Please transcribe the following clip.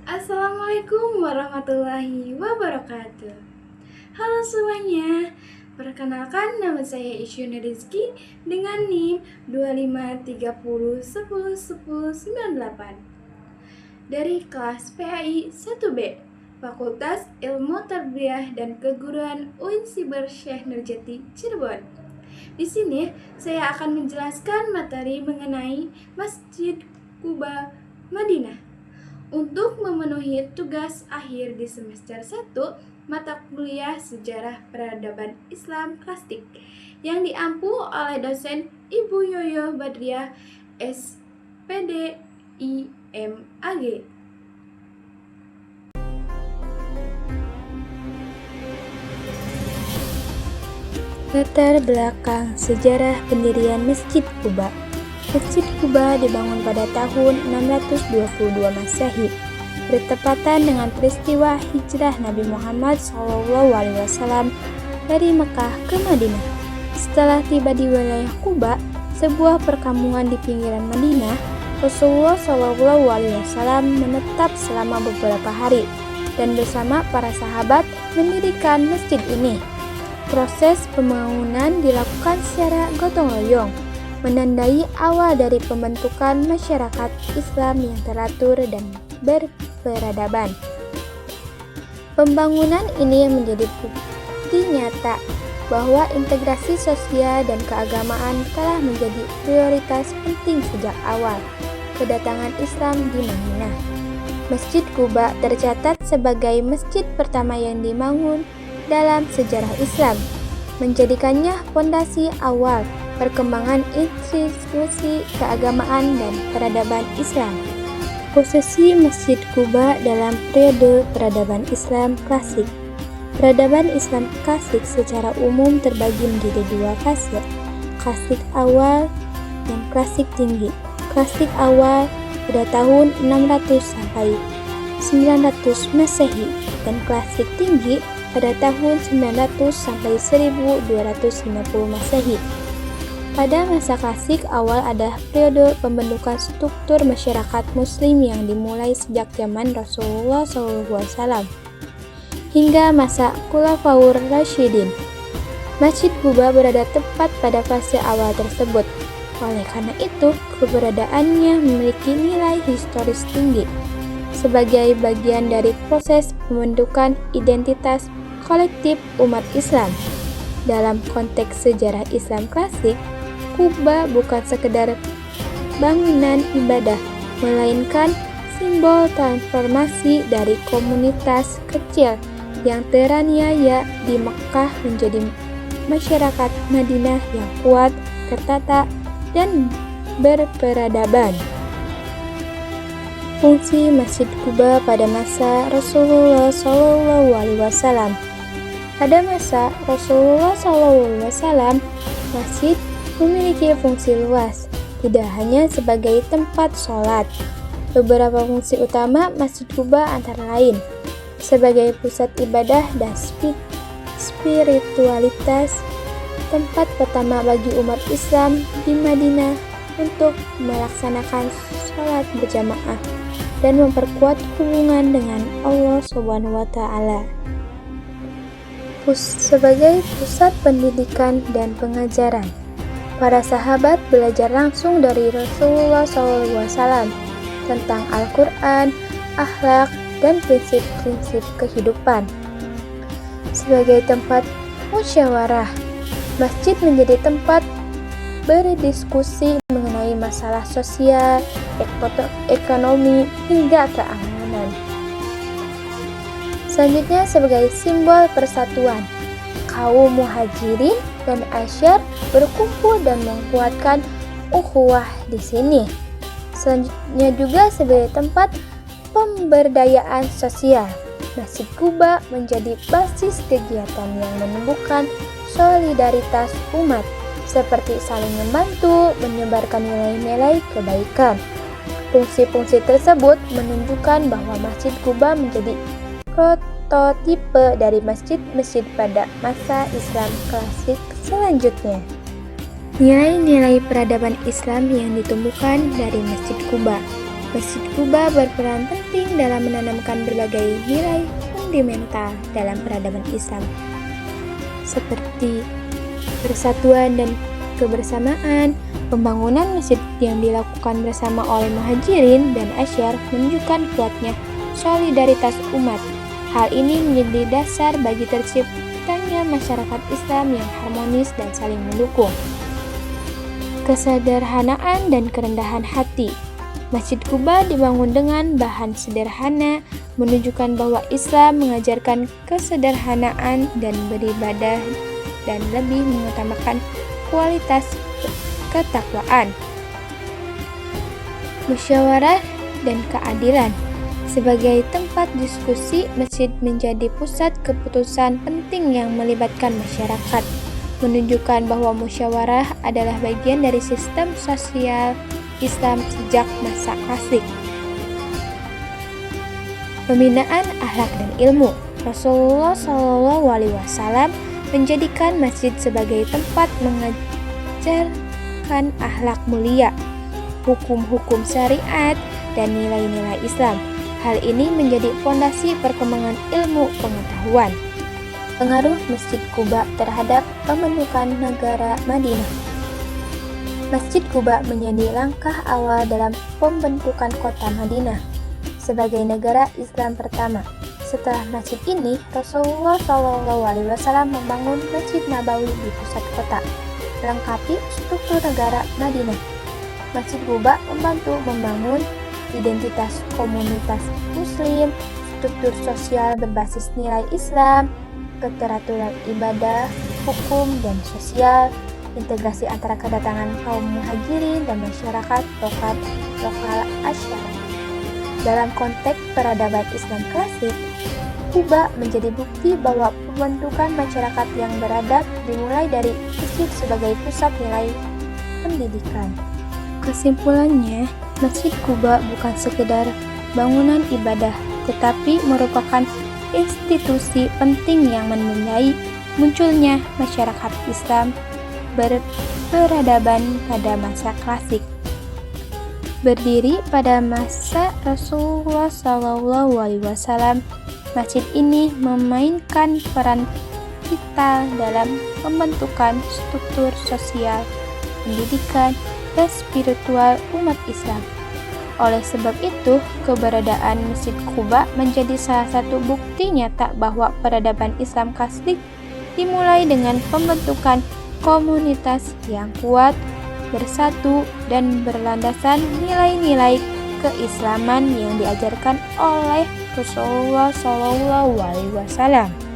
Assalamualaikum warahmatullahi wabarakatuh. Halo semuanya, perkenalkan nama saya Isyuni Rizky dengan NIM 2530101098 dari kelas PAI 1B, Fakultas Ilmu Tarbiyah dan Keguruan UIN Siber Syekh Nurjati Cirebon. Di sini saya akan menjelaskan materi mengenai Masjid Quba Madinah. Untuk memenuhi tugas akhir di semester 1 mata kuliah Sejarah Peradaban Islam Klasik yang diampu oleh dosen Ibu Yoyo Badriah SPD IMAG. Latar belakang sejarah pendirian Masjid Quba. Masjid Quba dibangun pada tahun 622 Masehi, bertepatan dengan peristiwa hijrah Nabi Muhammad SAW dari Mekah ke Madinah. Setelah tiba di wilayah Quba, sebuah perkampungan di pinggiran Madinah, Rasulullah SAW menetap selama beberapa hari dan bersama para sahabat mendirikan masjid ini. Proses pembangunan dilakukan secara gotong royong, menandai awal dari pembentukan masyarakat Islam yang teratur dan berperadaban. Pembangunan ini menjadi bukti nyata bahwa integrasi sosial dan keagamaan telah menjadi prioritas penting sejak awal kedatangan Islam di Madinah. Masjid Quba tercatat sebagai masjid pertama yang dibangun dalam sejarah Islam, menjadikannya fondasi awal perkembangan institusi keagamaan dan peradaban Islam. Posisi Masjid Quba dalam periode peradaban Islam klasik. Peradaban Islam klasik secara umum terbagi menjadi dua fase, klasik awal dan klasik tinggi. Klasik awal pada tahun 600 sampai 900 Masehi dan klasik tinggi pada tahun 900 sampai 1250 Masehi. Pada masa klasik awal ada periode pembentukan struktur masyarakat muslim yang dimulai sejak zaman Rasulullah SAW hingga masa Khulafaur Rasyidin. Masjid Quba berada tepat pada fase awal tersebut. Oleh karena itu, keberadaannya memiliki nilai historis tinggi sebagai bagian dari proses pembentukan identitas kolektif umat Islam. Dalam konteks sejarah Islam klasik, Quba bukan sekedar bangunan ibadah, melainkan simbol transformasi dari komunitas kecil yang teraniaya di Mekah menjadi masyarakat Madinah yang kuat, tertata, dan berperadaban. Fungsi Masjid Quba pada masa Rasulullah SAW. Pada masa Rasulullah SAW, masjid memiliki fungsi luas, tidak hanya sebagai tempat sholat. Beberapa fungsi utama Masjid Quba antara lain sebagai pusat ibadah dan spiritualitas, tempat pertama bagi umat Islam di Madinah untuk melaksanakan sholat berjamaah dan memperkuat hubungan dengan Allah SWT. Sebagai pusat pendidikan dan pengajaran, para sahabat belajar langsung dari Rasulullah SAW tentang Al-Quran, akhlak, dan prinsip-prinsip kehidupan. Sebagai tempat musyawarah, masjid menjadi tempat berdiskusi mengenai masalah sosial, ekonomi, hingga keamanan. Selanjutnya sebagai simbol persatuan, kaum muhajirin dan Ansyar berkumpul dan menguatkan ukhuwah di sini. Selanjutnya juga sebagai tempat pemberdayaan sosial, Masjid Quba menjadi basis kegiatan yang menumbuhkan solidaritas umat, seperti saling membantu, menyebarkan nilai-nilai kebaikan. Fungsi-fungsi tersebut menunjukkan bahwa Masjid Quba menjadi prototipe dari masjid-masjid pada masa Islam klasik selanjutnya. Nilai-nilai peradaban Islam yang ditumbuhkan dari Masjid Quba. Masjid Quba berperan penting dalam menanamkan berbagai nilai fundamental dalam peradaban Islam, seperti persatuan dan kebersamaan. Pembangunan masjid yang dilakukan bersama oleh Muhajirin dan Ansyar menunjukkan kuatnya solidaritas umat. Hal ini menjadi dasar bagi terciptanya masyarakat Islam yang harmonis dan saling mendukung. Kesederhanaan dan kerendahan hati. Masjid Quba dibangun dengan bahan sederhana, menunjukkan bahwa Islam mengajarkan kesederhanaan dan beribadah dan lebih mengutamakan kualitas ketakwaan. Musyawarah dan keadilan. Sebagai tempat diskusi, masjid menjadi pusat keputusan penting yang melibatkan masyarakat, menunjukkan bahwa musyawarah adalah bagian dari sistem sosial Islam sejak masa klasik. Pembinaan akhlak dan ilmu. Rasulullah SAW menjadikan masjid sebagai tempat mengajarkan akhlak mulia, hukum-hukum syariat, dan nilai-nilai Islam. Hal ini menjadi fondasi perkembangan ilmu pengetahuan. Pengaruh Masjid Quba terhadap pembentukan negara Madinah. Masjid Quba menjadi langkah awal dalam pembentukan kota Madinah sebagai negara Islam pertama. Setelah masjid ini, Rasulullah SAW membangun Masjid Nabawi di pusat kota, melengkapi struktur negara Madinah. Masjid Quba membantu membangun identitas komunitas Muslim, struktur sosial berbasis nilai Islam, keteraturan ibadah, hukum, dan sosial, integrasi antara kedatangan kaum muhajirin dan masyarakat lokal Ansyar. Dalam konteks peradaban Islam klasik, Quba menjadi bukti bahwa pembentukan masyarakat yang beradab dimulai dari masjid sebagai pusat nilai pendidikan. Kesimpulannya, Masjid Quba bukan sekedar bangunan ibadah, tetapi merupakan institusi penting yang menandai munculnya masyarakat Islam berperadaban pada masa klasik. Berdiri pada masa Rasulullah SAW, masjid ini memainkan peran vital dalam pembentukan struktur sosial, pendidikan, dan spiritual umat Islam. Oleh sebab itu, keberadaan Masjid Quba menjadi salah satu bukti nyata bahwa peradaban Islam klasik dimulai dengan pembentukan komunitas yang kuat, bersatu, dan berlandaskan nilai-nilai keislaman yang diajarkan oleh Rasulullah SAW.